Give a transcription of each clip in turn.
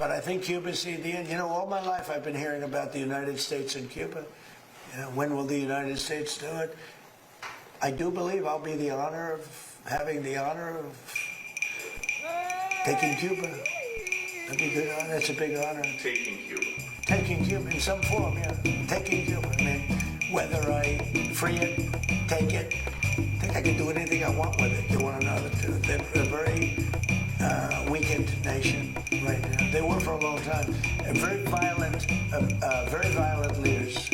But I think Cuba's the end. You know, all my life I've been hearing about the United States and Cuba. You know, when will the United States do it? I do believe I'll be having the honor of taking Cuba. That'd be good. That's a big honor. Taking Cuba. Taking Cuba in some form, yeah. Taking Cuba. I mean, whether I free it, take it, I think I can do anything I want with it. You want to know the truth? They're a very weakened nation right now. They were for a long time. Very violent leaders.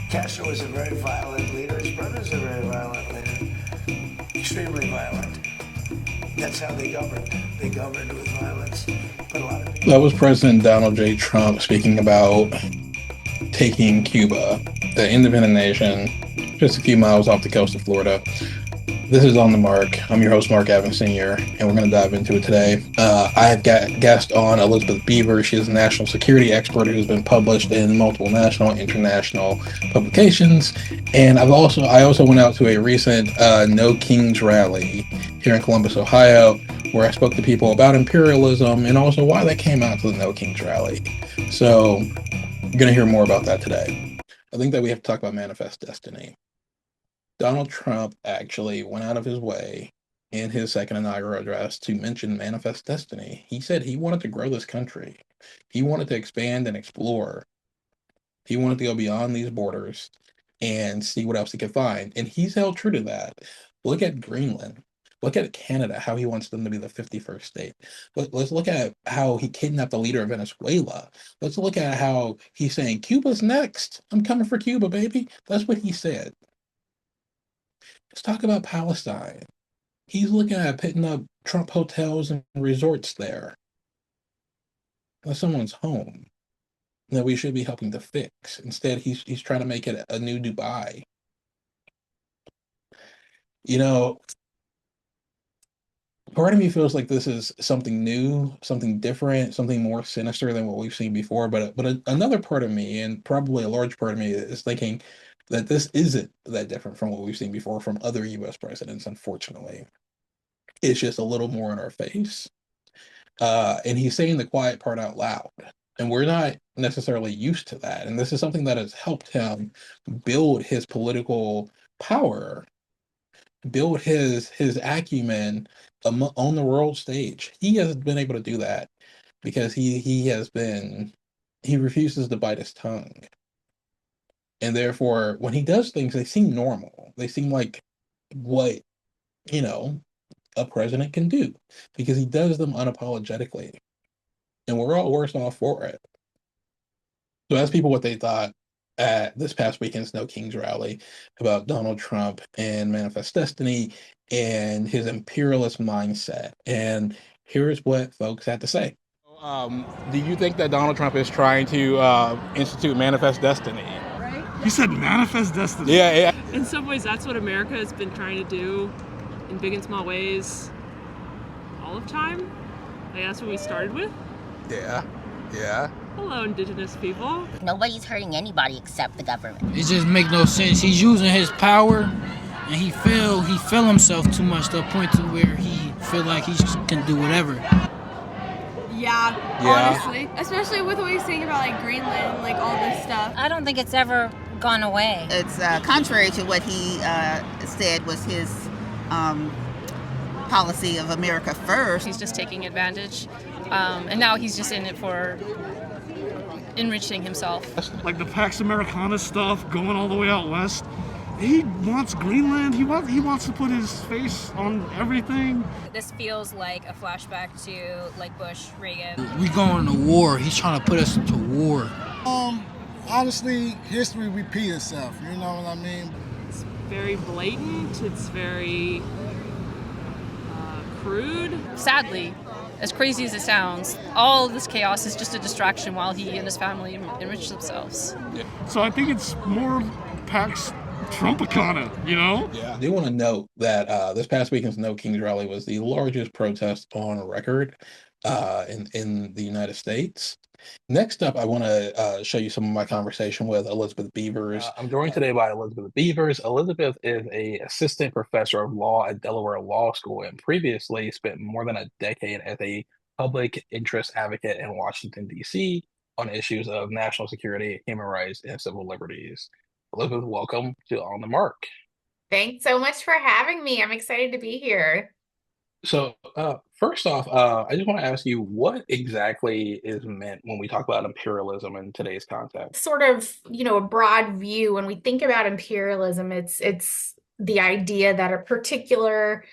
Castro was a very violent leader. His brother's a very violent leader. Extremely violent. That's how they governed. They governed with violence. But a lot of people... That was President Donald J. Trump speaking about taking Cuba, the independent nation, just a few miles off the coast of Florida. This is On the Mark. I'm your host, Mark Evans Sr., and we're going to dive into it today. I have got a guest on, Elizabeth Beavers. She is a national security expert who's been published in multiple national and international publications. And I also went out to a recent No Kings rally here in Columbus, Ohio, where I spoke to people about imperialism and also why they came out to the No Kings rally. So you're going to hear more about that today. I think that we have to talk about manifest destiny. Donald Trump actually went out of his way in his second inaugural address to mention manifest destiny. He said he wanted to grow this country. He wanted to expand and explore. He wanted to go beyond these borders and see what else he could find. And he's held true to that. Look at Greenland. Look at Canada, how he wants them to be the 51st state. Let's look at how he kidnapped the leader of Venezuela. Let's look at how he's saying, Cuba's next. I'm coming for Cuba, baby. That's what he said. Let's talk about Palestine. He's looking at putting up Trump hotels and resorts there. That's someone's home that we should be helping to fix. Instead, he's trying to make it a new Dubai. You know, part of me feels like this is something new, something different, something more sinister than what we've seen before. But another part of me, and probably a large part of me, is thinking that this isn't that different from what we've seen before from other U.S. presidents, unfortunately. It's just a little more in our face. And he's saying the quiet part out loud. And we're not necessarily used to that. And this is something that has helped him build his political power, build his acumen on the world stage. He has been able to do that because he refuses to bite his tongue. And therefore, when he does things, they seem normal. They seem like what, a president can do because he does them unapologetically. And we're all worse off for it. So ask people what they thought at this past weekend's No Kings rally about Donald Trump and manifest destiny and his imperialist mindset. And here's what folks had to say. Do you think that Donald Trump is trying to institute manifest destiny? You said manifest destiny? Yeah. In some ways, that's what America has been trying to do in big and small ways all of time. Like, that's what we started with. Yeah. Hello, indigenous people. Nobody's hurting anybody except the government. It just make no sense. He's using his power, and he feel himself too much to a point to where he feel like he can do whatever. Yeah, honestly. Especially with what he's saying about, like, Greenland, like, all this stuff. I don't think it's ever gone away. It's contrary to what he said was his policy of America first. He's just taking advantage, and now he's just in it for enriching himself. Like the Pax Americana stuff going all the way out west. He wants Greenland. He wants to put his face on everything. This feels like a flashback to like Bush, Reagan. We going to war. He's trying to put us into war. Honestly, history repeats itself. You know what I mean? It's very blatant. It's very crude. Sadly, as crazy as it sounds, all of this chaos is just a distraction while he and his family enrich themselves. Yeah. So I think it's more Pax Trumpicana, Yeah, I do want to note that this past weekend's No Kings rally was the largest protest on record in the United States. Next up, I want to show you some of my conversation with Elizabeth Beavers. I'm joined today by Elizabeth Beavers. Elizabeth is an assistant professor of law at Delaware Law School and previously spent more than a decade as a public interest advocate in Washington, D.C. on issues of national security, human rights, and civil liberties. Elizabeth, welcome to On the Mark. Thanks so much for having me. I'm excited to be here. So, first off, I just want to ask you what exactly is meant when we talk about imperialism in today's context? Sort of, a broad view when we think about imperialism, it's the idea that a particular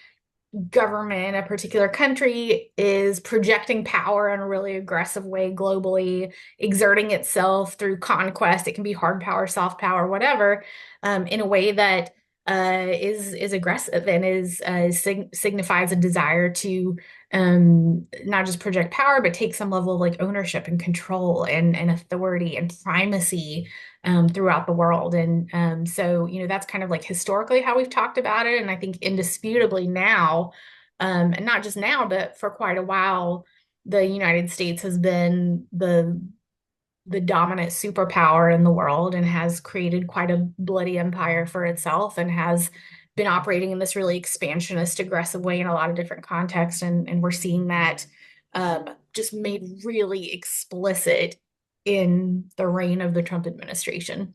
government, a particular country is projecting power in a really aggressive way globally, exerting itself through conquest. It can be hard power, soft power, whatever, in a way that is aggressive and signifies a desire to not just project power, but take some level of like ownership and control and authority and primacy throughout the world. And so, that's kind of like historically how we've talked about it. And I think indisputably now, and not just now, but for quite a while, the United States has been the dominant superpower in the world and has created quite a bloody empire for itself and has been operating in this really expansionist, aggressive way in a lot of different contexts. And we're seeing that just made really explicit in the reign of the Trump administration.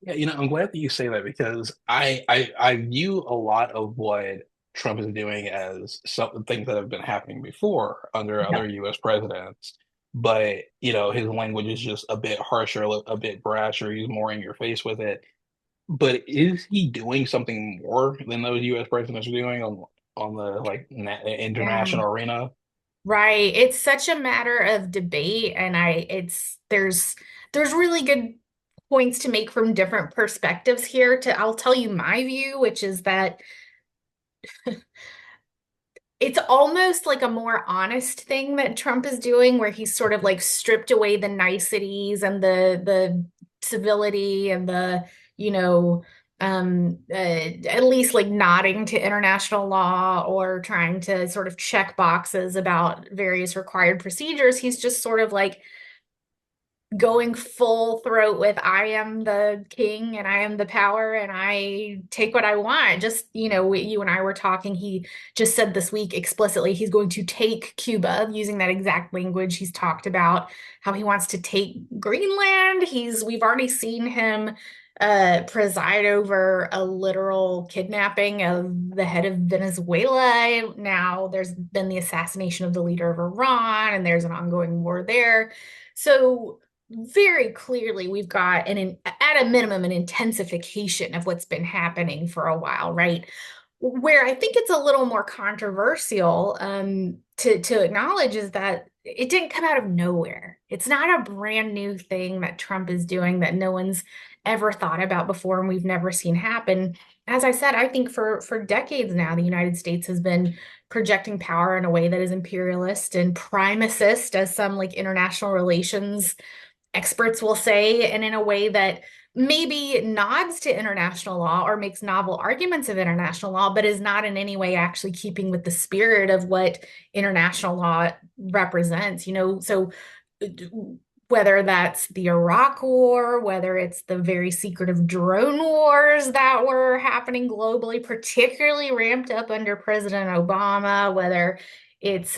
Yeah, I'm glad that you say that because I view a lot of what Trump is doing as some things that have been happening before under other U.S. presidents. But, his language is just a bit harsher, a bit brasher. He's more in your face with it. But is he doing something more than those U.S. presidents are doing on the like Yeah. international arena? Right. It's such a matter of debate, and there's really good points to make from different perspectives here. I'll tell you my view, which is that it's almost like a more honest thing that Trump is doing, where he's sort of like stripped away the niceties and the civility and the, at least like nodding to international law or trying to sort of check boxes about various required procedures. He's just sort of like going full throat with I am the king and I am the power and I take what I want. Just, you and I were talking. He just said this week explicitly he's going to take Cuba, using that exact language. He's talked about how he wants to take Greenland. We've already seen him preside over a literal kidnapping of the head of Venezuela. Now there's been the assassination of the leader of Iran, and there's an ongoing war there. So very clearly we've got at a minimum an intensification of what's been happening for a while, right? Where I think it's a little more controversial to acknowledge is that it didn't come out of nowhere. It's not a brand new thing that Trump is doing that no one's ever thought about before and we've never seen happen. As I said, I think for decades now, the United States has been projecting power in a way that is imperialist and primacist, as some like international relations experts will say, and in a way that maybe nods to international law or makes novel arguments of international law, but is not in any way actually keeping with the spirit of what international law represents. So whether that's the Iraq War, whether it's the very secretive drone wars that were happening globally, particularly ramped up under President Obama, whether it's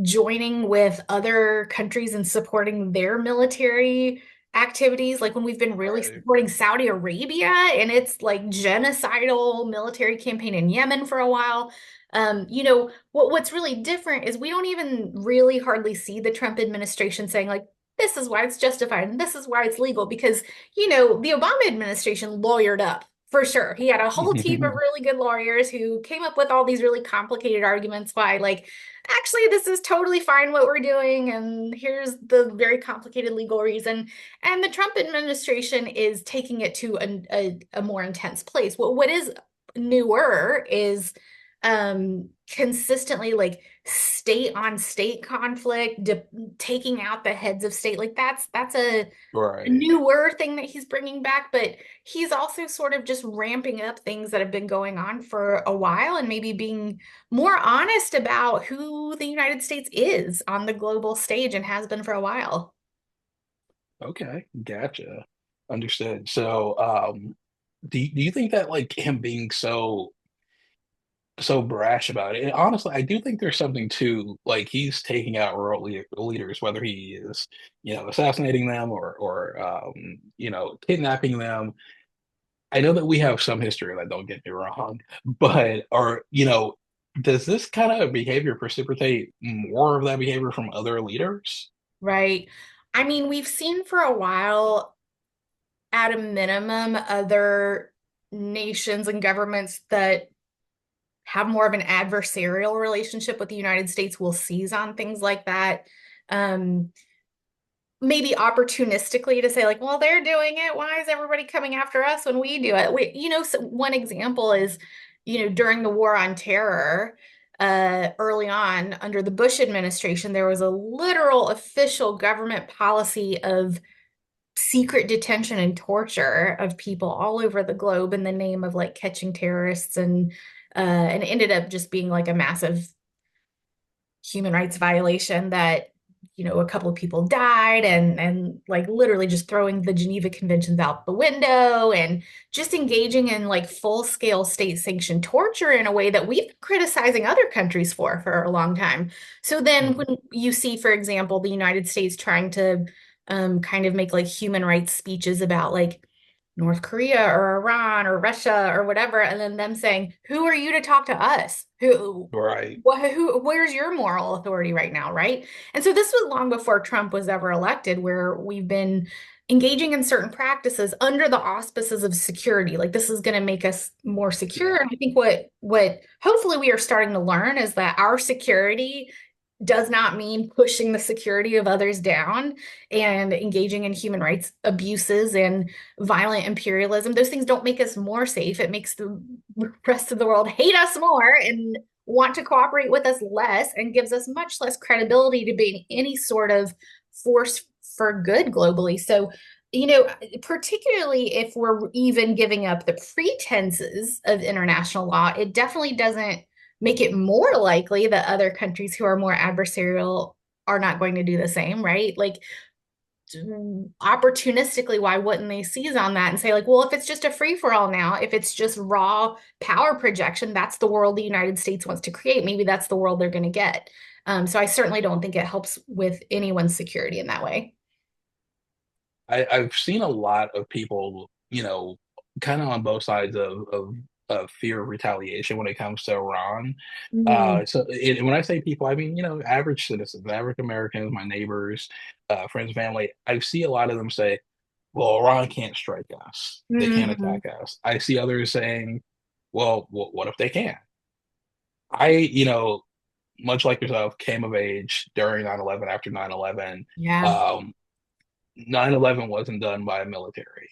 joining with other countries and supporting their military activities, like when we've been really supporting Saudi Arabia and its like genocidal military campaign in Yemen for a while. What's really different is we don't even really hardly see the Trump administration saying like, this is why it's justified and this is why it's legal, because, the Obama administration lawyered up for sure. He had a whole team of really good lawyers who came up with all these really complicated arguments why, like, actually, this is totally fine what we're doing, and here's the very complicated legal reason. And the Trump administration is taking it to a more intense place. What is newer is consistently like state on state conflict, taking out the heads of state. Like that's a newer thing that he's bringing back, but he's also sort of just ramping up things that have been going on for a while and maybe being more honest about who the United States is on the global stage and has been for a while. Okay, gotcha. Understood. So, do you think that like him being so so brash about it. And honestly, I do think there's something to like he's taking out leaders, whether he is, assassinating them or kidnapping them. I know that we have some history of that, don't get me wrong, but does this kind of behavior precipitate more of that behavior from other leaders? Right. I mean, we've seen for a while, at a minimum, other nations and governments that have more of an adversarial relationship with the United States will seize on things like that. Um, Maybe opportunistically to say like, well, they're doing it. Why is everybody coming after us when we do it? One example is, during the war on terror, early on under the Bush administration, there was a literal official government policy of secret detention and torture of people all over the globe in the name of like catching terrorists, and it ended up just being like a massive human rights violation that a couple of people died, and like literally just throwing the Geneva Conventions out the window and just engaging in like full-scale state-sanctioned torture in a way that we've been criticizing other countries for a long time. So then when you see, for example, the United States trying to kind of make like human rights speeches about like North Korea or Iran or Russia or whatever, and then them saying, "Who are you to talk to us? Right. Where's your moral authority right now?" Right? And so this was long before Trump was ever elected, where we've been engaging in certain practices under the auspices of security. Like this is going to make us more secure. And I think what hopefully we are starting to learn is that our security does not mean pushing the security of others down and engaging in human rights abuses and violent imperialism. Those things don't make us more safe. It makes the rest of the world hate us more and want to cooperate with us less, and gives us much less credibility to being any sort of force for good globally. So, particularly if we're even giving up the pretenses of international law, it definitely doesn't make it more likely that other countries who are more adversarial are not going to do the same, right? Like opportunistically, why wouldn't they seize on that and say like, well, if it's just a free-for-all now, if it's just raw power projection, that's the world the United States wants to create. Maybe that's the world they're going to get. So I certainly don't think it helps with anyone's security in that way. I've seen a lot of people, kind of on both sides of fear of retaliation when it comes to Iran. And when I say people, I mean, average citizens, average Americans, my neighbors, friends, family. I see a lot of them say, well, Iran can't strike us. They can't attack us. I see others saying, well, what if they can? I, much like yourself, came of age during 9/11, after 9/11. Yeah. 9/11 wasn't done by a military.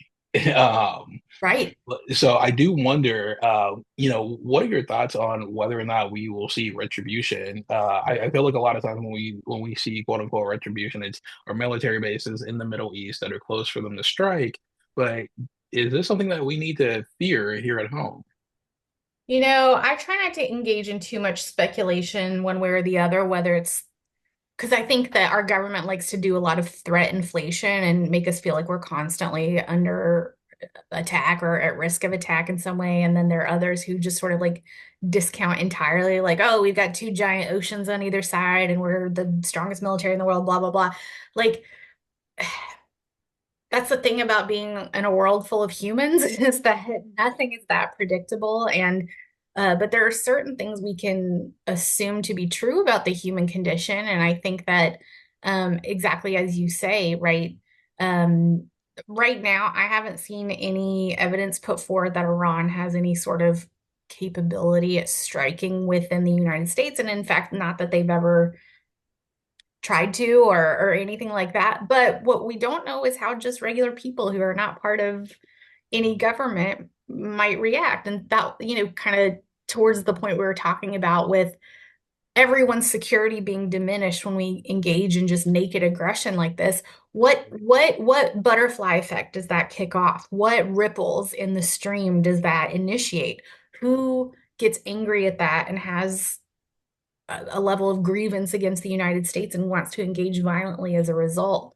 um, Right. so I do wonder, what are your thoughts on whether or not we will see retribution? I feel like a lot of times when we see quote unquote retribution, it's our military bases in the Middle East that are close for them to strike. But is this something that we need to fear here at home? I try not to engage in too much speculation one way or the other, whether it's because I think that our government likes to do a lot of threat inflation and make us feel like we're constantly under attack or at risk of attack in some way. And then there are others who just sort of like discount entirely, like, oh, we've got two giant oceans on either side and we're the strongest military in the world, blah, blah, blah. Like, that's the thing about being in a world full of humans is that nothing is that predictable. And but there are certain things we can assume to be true about the human condition. And I think that exactly as you say, right? Um, right now, I haven't seen any evidence put forward that Iran has any sort of capability at striking within the United States. And in fact, not that they've ever tried to or anything like that. But what we don't know is how just regular people who are not part of any government might react. And that, kind of towards the point we were talking about with everyone's security being diminished when we engage in just naked aggression like this. What butterfly effect does that kick off? What ripples in the stream does that initiate? Who gets angry at that and has a level of grievance against the United States and wants to engage violently as a result?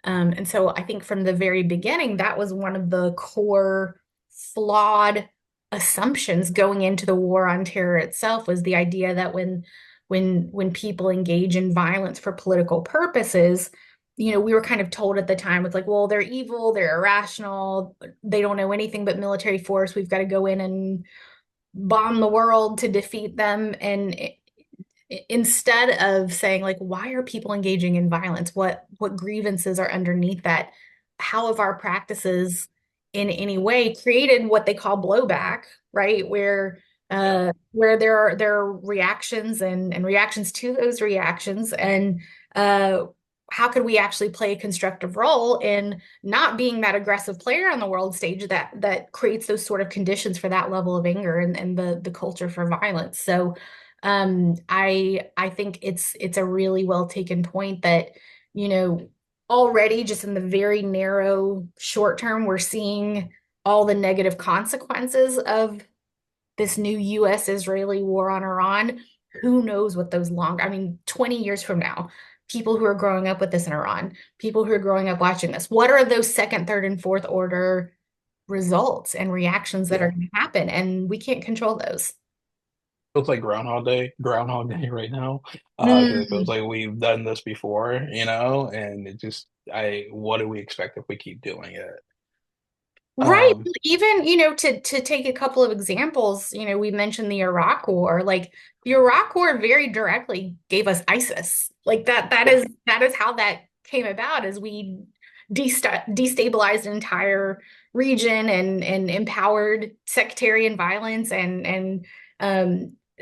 And so I think from the very beginning, that was one of the core flawed assumptions going into the war on terror itself was the idea that when people engage in violence for political purposes, we were kind of told at the time, it's like, well, they're evil, they're irrational, they don't know anything but military force. We've got to go in and bomb the world to defeat them. And instead of saying, like, why are people engaging in violence? What grievances are underneath that? How have our practices in any way created what they call blowback, right? Where there are reactions and reactions to those reactions, and how could we actually play a constructive role in not being that aggressive player on the world stage that creates those sort of conditions for that level of anger and the culture for violence. So I think it's a really well taken point that, already just in the very narrow short term, we're seeing all the negative consequences of this new US-Israeli war on Iran. Who knows what those 20 years from now, people who are growing up with this in Iran, people who are growing up watching this, what are those second, third, and fourth order results and reactions that are going to happen? And we can't control those. Feels like Groundhog Day right now. 'Cause it feels Mm. like we've done this before, and it just, what do we expect if we keep doing it? Right. Um, Even, to take a couple of examples, we mentioned the Iraq War. Like the Iraq War very directly gave us ISIS. Like that is how that came about, is we destabilized an entire region and empowered sectarian violence and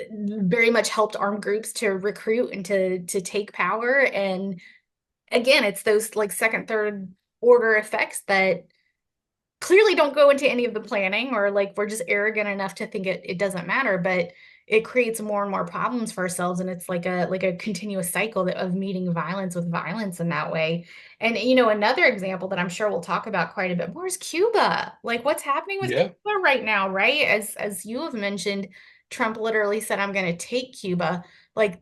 very much helped armed groups to recruit and to take power. And again, it's those like second, third order effects that clearly don't go into any of the planning, or like we're just arrogant enough to think it doesn't matter, but it creates more and more problems for ourselves. And it's like a continuous cycle of meeting violence with violence in that way. And another example that I'm sure we'll talk about quite a bit more is Cuba. Like what's happening with yeah, Cuba right now, right? As you have mentioned, Trump literally said, I'm going to take Cuba. Like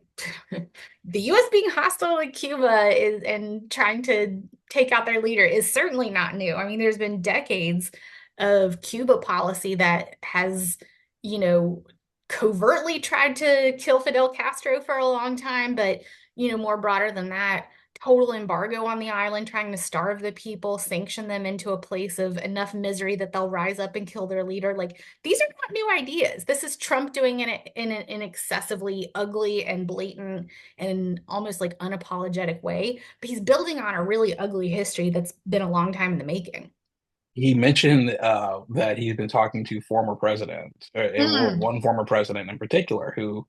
the US being hostile to Cuba is and trying to take out their leader is certainly not new. I mean, there's been decades of Cuba policy that has, covertly tried to kill Fidel Castro for a long time, but, more broader than that, total embargo on the island, trying to starve the people, sanction them into a place of enough misery that they'll rise up and kill their leader. Like, these are not new ideas. This is Trump doing it in an excessively ugly and blatant and almost like unapologetic way, but he's building on a really ugly history that's been a long time in the making. he mentioned that he's been talking to former presidents, and Mm. one former president in particular, who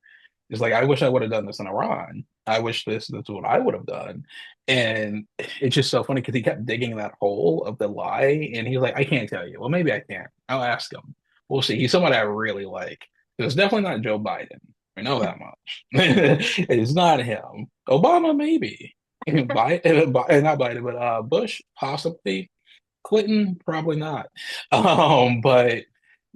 is like, I wish I would have done this in Iran. I wish this is what I would have done. And it's just so funny because he kept digging that hole of the lie. And he's like, I can't tell you. Well, maybe I can. I'll ask him. We'll see. He's someone I really like. It's definitely not Joe Biden. We know that much. It's not him. Obama, maybe. Biden, not Biden, but Bush, possibly. Clinton, probably not. But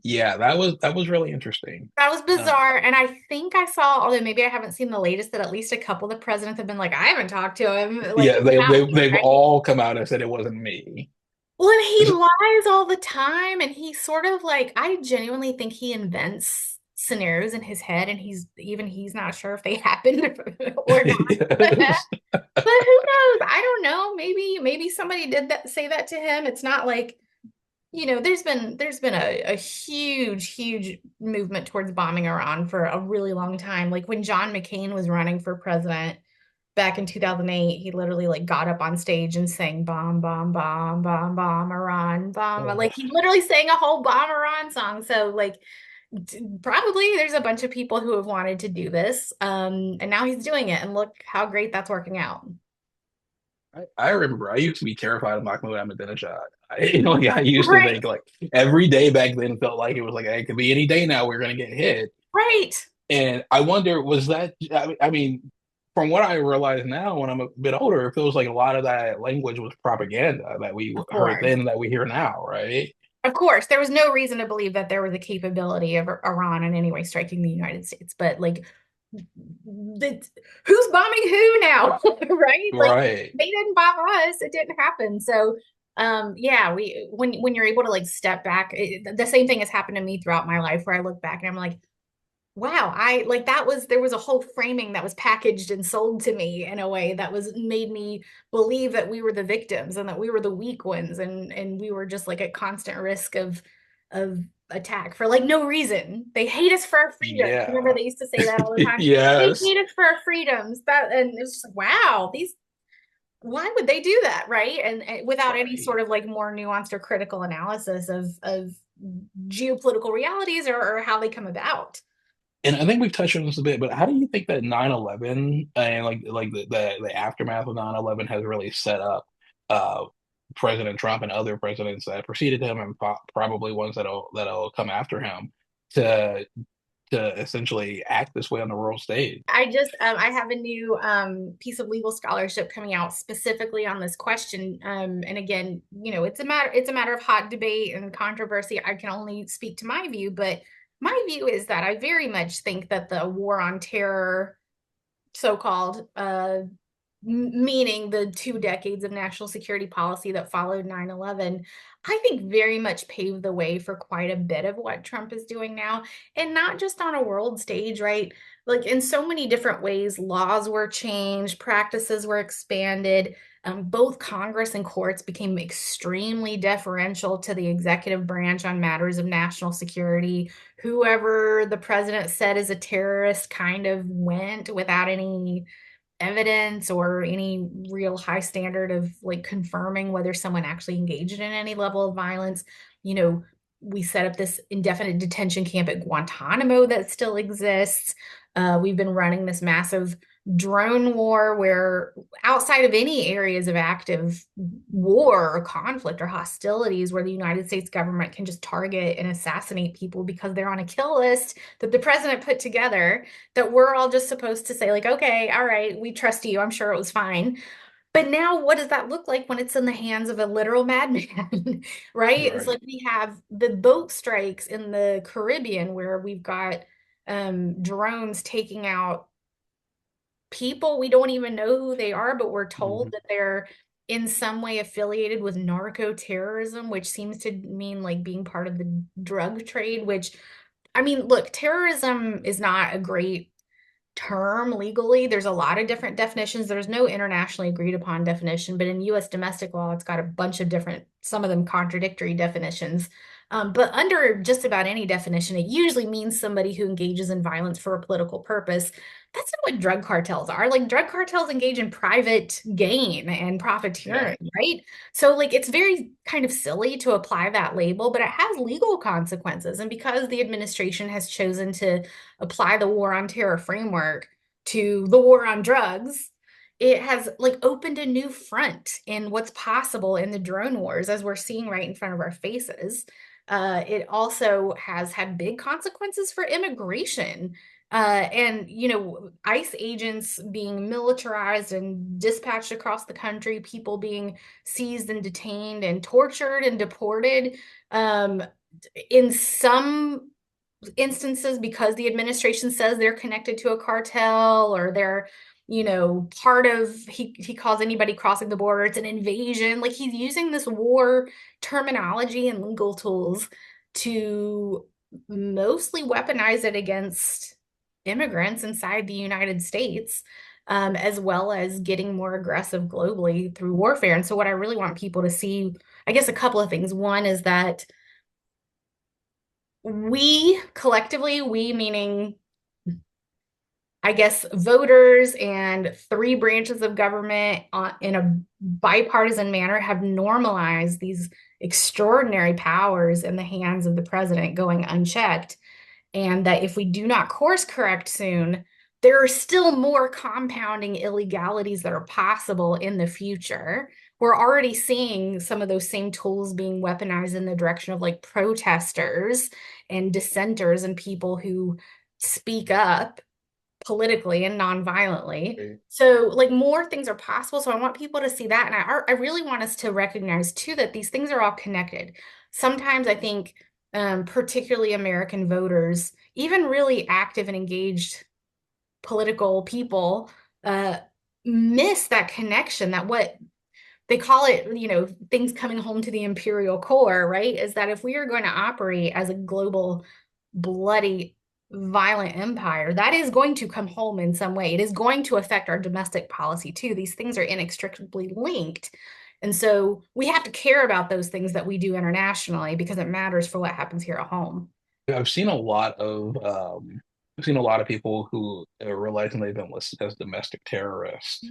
yeah, that was really interesting. That was Uh, bizarre. And I think I saw, although maybe I haven't seen the latest, that at least a couple of the presidents have been like, I haven't talked to him. Like, yeah, it's they, not they me, they've right? all come out and said it wasn't me. Well, and he lies all the time, and he sort of like, I genuinely think he invents scenarios in his head, and he's not sure if they happened or not. Yes. But who knows? I don't know. Maybe somebody did say that to him. It's not like, there's been a huge movement towards bombing Iran for a really long time. Like when John McCain was running for president back in 2008, he literally like got up on stage and sang bomb, bomb, bomb, bomb, bomb, Iran, bomb. Oh, Like he literally sang a whole bomb Iran song. So like probably there's a bunch of people who have wanted to do this. And now he's doing it, and look how great that's working out. I remember I used to be terrified of Mahmoud Ahmadinejad. I used to Right, think like every day back then felt like it was like, hey, it could be any day now we're gonna get hit. right. And I wonder, was that, I mean, from what I realize now when I'm a bit older, it feels like a lot of that language was propaganda that we Of heard course. then that we hear now, right? Of course, there was no reason to believe that there was a capability of Iran in any way striking the United States. But like, who's bombing who now? Right? Like, Right. they didn't bomb us. It didn't happen. So, Yeah, when you're able to like step back, the same thing has happened to me throughout my life where I look back and I'm like, wow, I like there was a whole framing that was packaged and sold to me in a way that was made me believe that we were the victims and that we were the weak ones and we were just like at constant risk of attack for like no reason. They hate us for our freedom. Yeah. Remember they used to say that all the time? They Yes. hate us for our freedoms. And it's just like, wow, these why would they do that, right? And without any sort of like more nuanced or critical analysis of geopolitical realities or how they come about. And I think we've touched on this a bit, but how do you think that 9/11 and like the aftermath of 9/11 has really set up uh, President Trump and other presidents that preceded him and probably ones that'll come after him to essentially act this way on the world stage? I have a new piece of legal scholarship coming out specifically on this question. And again, you know, it's a matter of hot debate and controversy. I can only speak to my view, but my view is that I very much think that the war on terror, so-called, meaning the 2 decades of national security policy that followed 9/11, I think very much paved the way for quite a bit of what Trump is doing now. And not just on a world stage, right? Like in so many different ways, laws were changed, practices were expanded. Both Congress and courts became extremely deferential to the executive branch on matters of national security. Whoever the president said is a terrorist kind of went without any evidence or any real high standard of like confirming whether someone actually engaged in any level of violence. You know, we set up this indefinite detention camp at Guantanamo that still exists. We've been running this massive drone war where outside of any areas of active war or conflict or hostilities where the United States government can just target and assassinate people because they're on a kill list that the president put together, that we're all just supposed to say like, okay, all right, we trust you. I'm sure it was fine. But now what does that look like when it's in the hands of a literal madman, right? It's like we have the boat strikes in the Caribbean where we've got drones taking out people we don't even know who they are, but we're told that they're in some way affiliated with narco terrorism, which seems to mean like being part of the drug trade, which I mean, look, terrorism is not a great term legally. There's a lot of different definitions. There's no internationally agreed upon definition, but in US domestic law, it's got a bunch of different, some of them contradictory definitions. But under just about any definition, it usually means somebody who engages in violence for a political purpose. That's not what drug cartels are. Like drug cartels engage in private gain and profiteering, right? So like it's very kind of silly to apply that label, but it has legal consequences. And because the administration has chosen to apply the war on terror framework to the war on drugs, it has like opened a new front in what's possible in the drone wars as we're seeing right in front of our faces. It also has had big consequences for immigration. And, you know, ICE agents being militarized and dispatched across the country, people being seized and detained and tortured and deported. In some instances, because the administration says they're connected to a cartel or they're, you know, part of, he calls anybody crossing the border, it's an invasion. Like he's using this war terminology and legal tools to mostly weaponize it against immigrants inside the United States, as well as getting more aggressive globally through warfare. And so what I really want people to see, I guess a couple of things. One is that we collectively, we meaning, I guess, voters and 3 branches of government in a bipartisan manner have normalized these extraordinary powers in the hands of the president going unchecked. And that if we do not course correct soon, there are still more compounding illegalities that are possible in the future. We're already seeing some of those same tools being weaponized in the direction of like protesters and dissenters and people who speak up politically and non-violently. So like more things are possible. So I want people to see that. And I really want us to recognize too that these things are all connected. Sometimes I think particularly American voters, even really active and engaged political people, miss that connection, that what they call it, things coming home to the imperial core, right? Is that if we are going to operate as a global, bloody, violent empire, that is going to come home in some way. It is going to affect our domestic policy too. These things are inextricably linked. And so we have to care about those things that we do internationally because it matters for what happens here at home. I've seen a lot of people who are realizing they've been listed as domestic terrorists,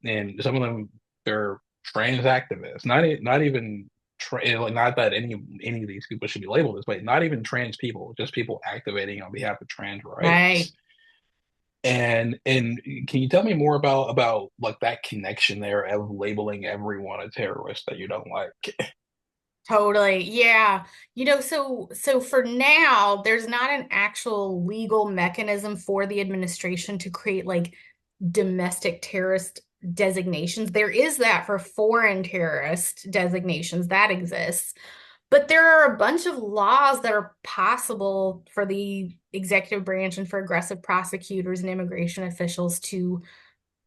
and some of them, they're trans activists, not even like, not that any of these people should be labeled this way, not even trans people, just people activating on behalf of trans rights. Right. And can you tell me more about like that connection there of labeling everyone a terrorist that you don't like? Totally. Yeah. So for now, there's not an actual legal mechanism for the administration to create like domestic terrorist designations. There is that for foreign terrorist designations that exists. But there are a bunch of laws that are possible for the executive branch and for aggressive prosecutors and immigration officials to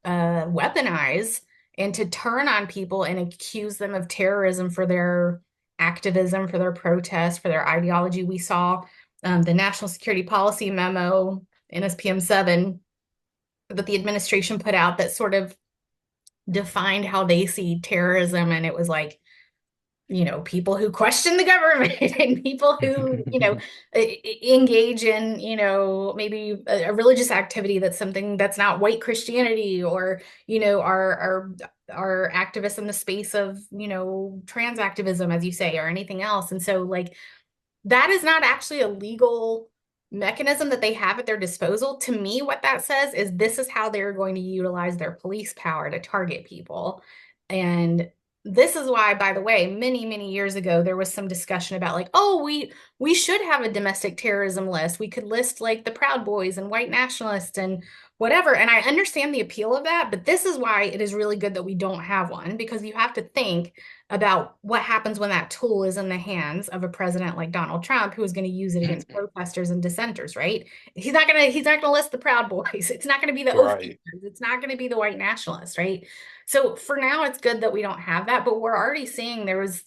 weaponize and to turn on people and accuse them of terrorism for their activism, for their protest, for their ideology. We saw the National Security Policy Memo, NSPM 7, that the administration put out that sort of defined how they see terrorism. And it was like, people who question the government and people who, engage in, maybe a religious activity that's something that's not white Christianity, or, are activists in the space of, trans activism, as you say, or anything else. And so like, that is not actually a legal mechanism that they have at their disposal. To me, what that says is this is how they're going to utilize their police power to target people. And this is why, by the way, many, many years ago, there was some discussion about like, oh, we should have a domestic terrorism list. We could list like the Proud Boys and white nationalists and whatever. And I understand the appeal of that, but this is why it is really good that we don't have one, because you have to think about what happens when that tool is in the hands of a president like Donald Trump, who is going to use it against protesters and dissenters, right? He's not gonna list the Proud Boys. It's not gonna be the Oath Keepers. It's not gonna be the white nationalists, right? So for now, it's good that we don't have that, but we're already seeing there was,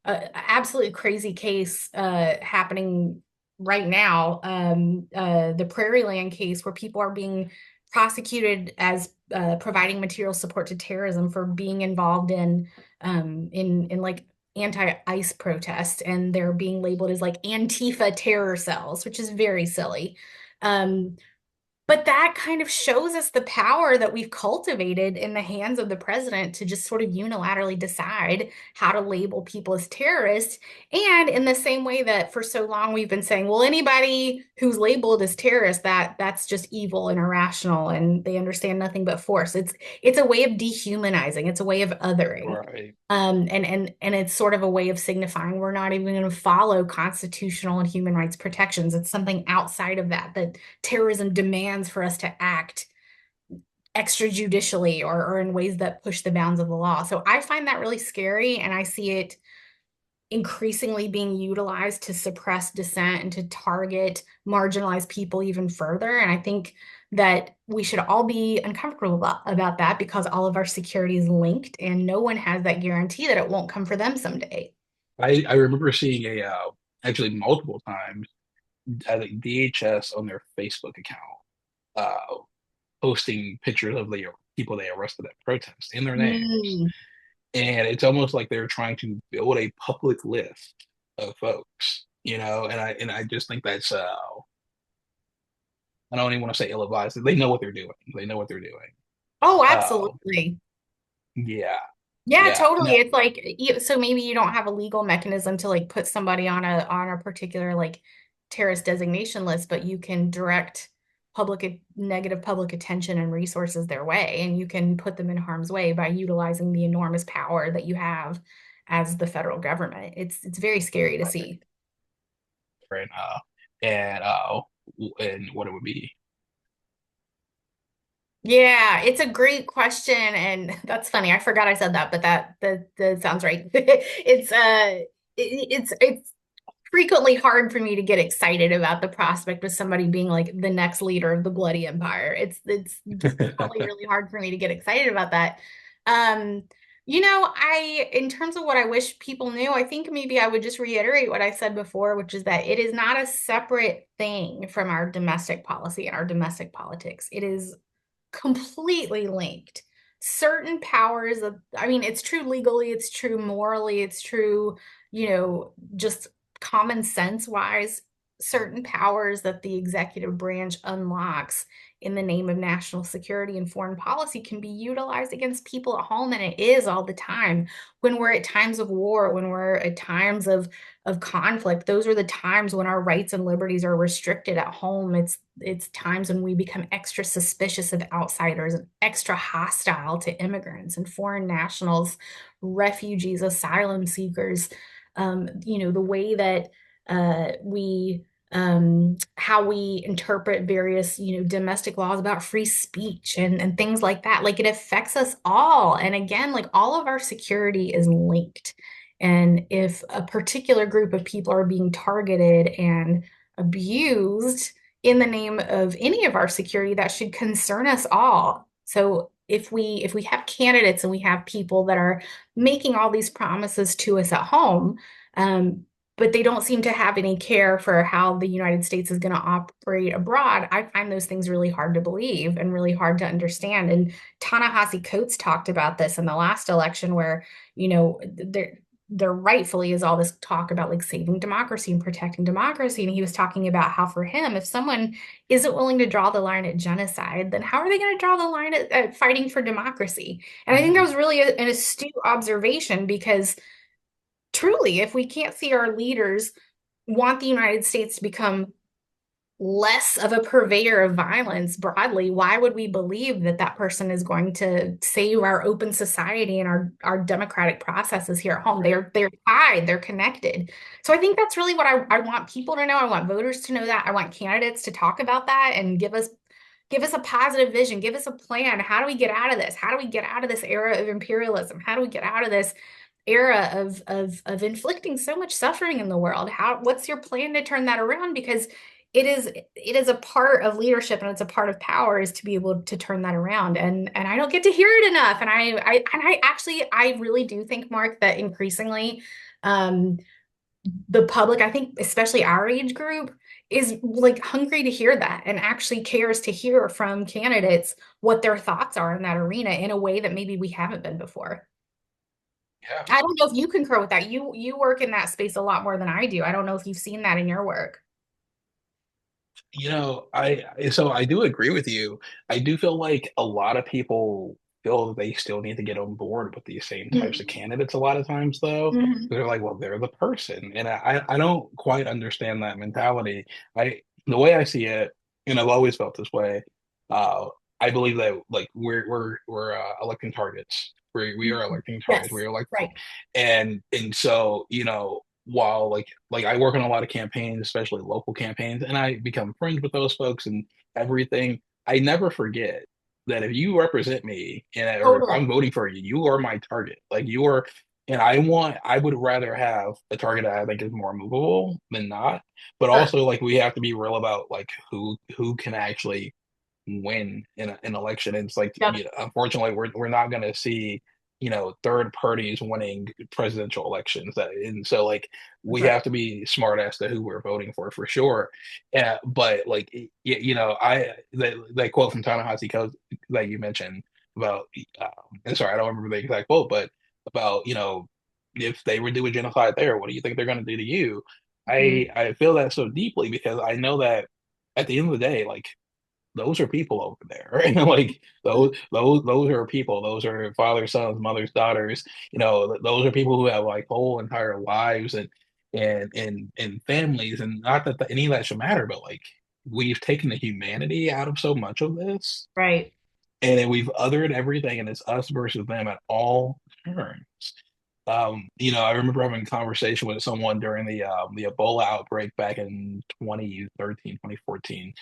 a absolutely crazy case happening right now, the Prairie Land case, where people are being prosecuted as providing material support to terrorism for being involved in like anti-ICE protests, and they're being labeled as like Antifa terror cells, which is very silly. But that kind of shows us the power that we've cultivated in the hands of the president to just sort of unilaterally decide how to label people as terrorists. And in the same way that for so long we've been saying, well, anybody who's labeled as terrorist, that's just evil and irrational and they understand nothing but force. It's a way of dehumanizing. It's a way of othering. Right. And it's sort of a way of signifying we're not even going to follow constitutional and human rights protections. It's something outside of that terrorism demands for us to act extrajudicially or in ways that push the bounds of the law. So I find that really scary, and I see it increasingly being utilized to suppress dissent and to target marginalized people even further. And I think that we should all be uncomfortable about that, because all of our security is linked and no one has that guarantee that it won't come for them someday. I remember seeing actually multiple times, I think DHS on their Facebook account posting pictures of the people they arrested at protests in their names. And it's almost like they're trying to build a public list of folks, and I just think that's I don't even want to say ill-advised. They know what they're doing. They know what they're doing. Oh, absolutely. Yeah. Yeah, totally. It's like, so maybe you don't have a legal mechanism to like put somebody on a particular like terrorist designation list, but you can direct negative public attention and resources their way, and you can put them in harm's way by utilizing the enormous power that you have as the federal government. It's very scary to see. And what it would be. Yeah, it's a great question, and that's funny. I forgot I said that, but that sounds right. It's frequently hard for me to get excited about the prospect of somebody being like the next leader of the bloody empire. It's probably really hard for me to get excited about that. In terms of what I wish people knew, I think maybe I would just reiterate what I said before, which is that it is not a separate thing from our domestic policy and our domestic politics. It is completely linked. Certain powers of, I mean, it's true legally, it's true morally, it's true, just common sense wise, certain powers that the executive branch unlocks in the name of national security and foreign policy can be utilized against people at home, and it is all the time. When we're at times of war, when we're at times of conflict, those are the times when our rights and liberties are restricted at home. It's times when we become extra suspicious of outsiders and extra hostile to immigrants and foreign nationals, refugees, asylum seekers. The way that we how we interpret various, domestic laws about free speech and things like that. Like, it affects us all. And again, like, all of our security is linked. And if a particular group of people are being targeted and abused in the name of any of our security, that should concern us all. So if we have candidates and we have people that are making all these promises to us at home, but they don't seem to have any care for how the United States is going to operate abroad, I find those things really hard to believe and really hard to understand. And Ta-Nehisi Coates talked about this in the last election, where, there rightfully is all this talk about like saving democracy and protecting democracy. And he was talking about how, for him, if someone isn't willing to draw the line at genocide, then how are they going to draw the line at fighting for democracy? And I think that was really an astute observation, because truly, if we can't see our leaders want the United States to become less of a purveyor of violence broadly, why would we believe that that person is going to save our open society and our democratic processes here at home? They're tied, they're connected. So I think that's really what I want people to know. I want voters to know that. I want candidates to talk about that and give us a positive vision, give us a plan. How do we get out of this? How do we get out of this era of imperialism? How do we get out of this era of inflicting so much suffering in the world? What's your plan to turn that around? Because it is a part of leadership, and it's a part of power, is to be able to turn that around. And I don't get to hear it enough. And I really do think, Mark, that increasingly the public, I think especially our age group, is like hungry to hear that and actually cares to hear from candidates what their thoughts are in that arena in a way that maybe we haven't been before. Yeah. I don't know if you concur with that. You work in that space a lot more than I do. I don't know if you've seen that in your work. I do agree with you. I do feel like a lot of people feel that they still need to get on board with these same types of candidates a lot of times, though. Mhm. They're like, well, they're the person. And I don't quite understand that mentality. The way I see it, and I've always felt this way, uh, I believe that like we're electing targets. We are electing targets. Yes, We are electing, right. and so while like I work on a lot of campaigns, especially local campaigns, and I become friends with those folks and everything, I never forget that if you represent me or if I'm Totally. voting for you, you are my target. Like you are, and I would rather have a target that I think is more movable than not. But Sure. also, like, we have to be real about like who can actually win in an election. And it's like, Yep. unfortunately, we're not going to see, third parties winning presidential elections. And so, like, we Right. have to be smart as to who we're voting for sure. But like, that quote from Ta-Nehisi Coates that you mentioned about, and sorry, I don't remember the exact quote, but about, if they would do a genocide there, what do you think they're going to do to you? Mhm. I feel that so deeply because I know that at the end of the day, like, those are people over there. And like those are people. Those are fathers, sons, mothers, daughters. Those are people who have like whole entire lives and families. And not that any of that should matter, but like we've taken the humanity out of so much of this, Right. and then we've othered everything, and it's us versus them at all turns. I remember having a conversation with someone during the Ebola outbreak back in 2013, 2014.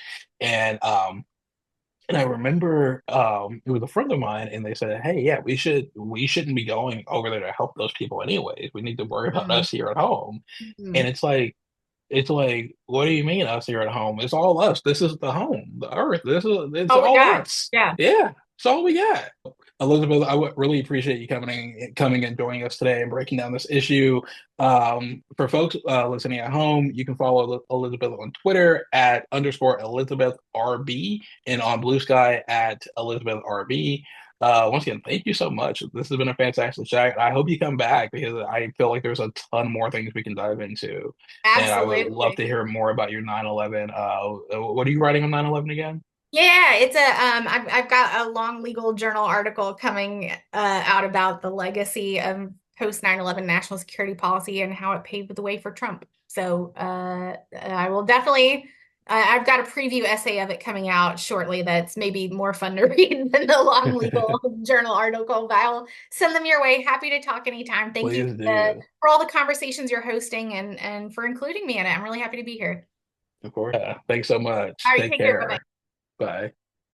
And I remember it was a friend of mine, and they said, "Hey, yeah, we shouldn't be going over there to help those people anyways. We need to worry about Mhm. us here at home." And Mhm. it's like, what do you mean us here at home? It's all us. This is the home, the earth. It's Oh my all gosh. us. Yeah. Yeah. That's all we got. Elizabeth, I would really appreciate you coming and joining us today and breaking down this issue. For folks listening at home, you can follow Elizabeth on Twitter at _ElizabethRB and on Blue Sky at ElizabethRB. Once again, thank you so much. This has been a fantastic chat. I hope you come back because I feel like there's a ton more things we can dive into. And I would love to hear more about your 9/11. What are you writing on 9/11 again? Yeah, it's I've got a long legal journal article coming out about the legacy of post 9/11 national security policy and how it paved the way for Trump. So I will definitely, I've got a preview essay of it coming out shortly that's maybe more fun to read than the long legal journal article, but I'll send them your way. Happy to talk anytime. Thank you for all the conversations you're hosting and for including me in it. I'm really happy to be here. Of course. Thanks so much. All right, Take take care. Bye-bye. Bye.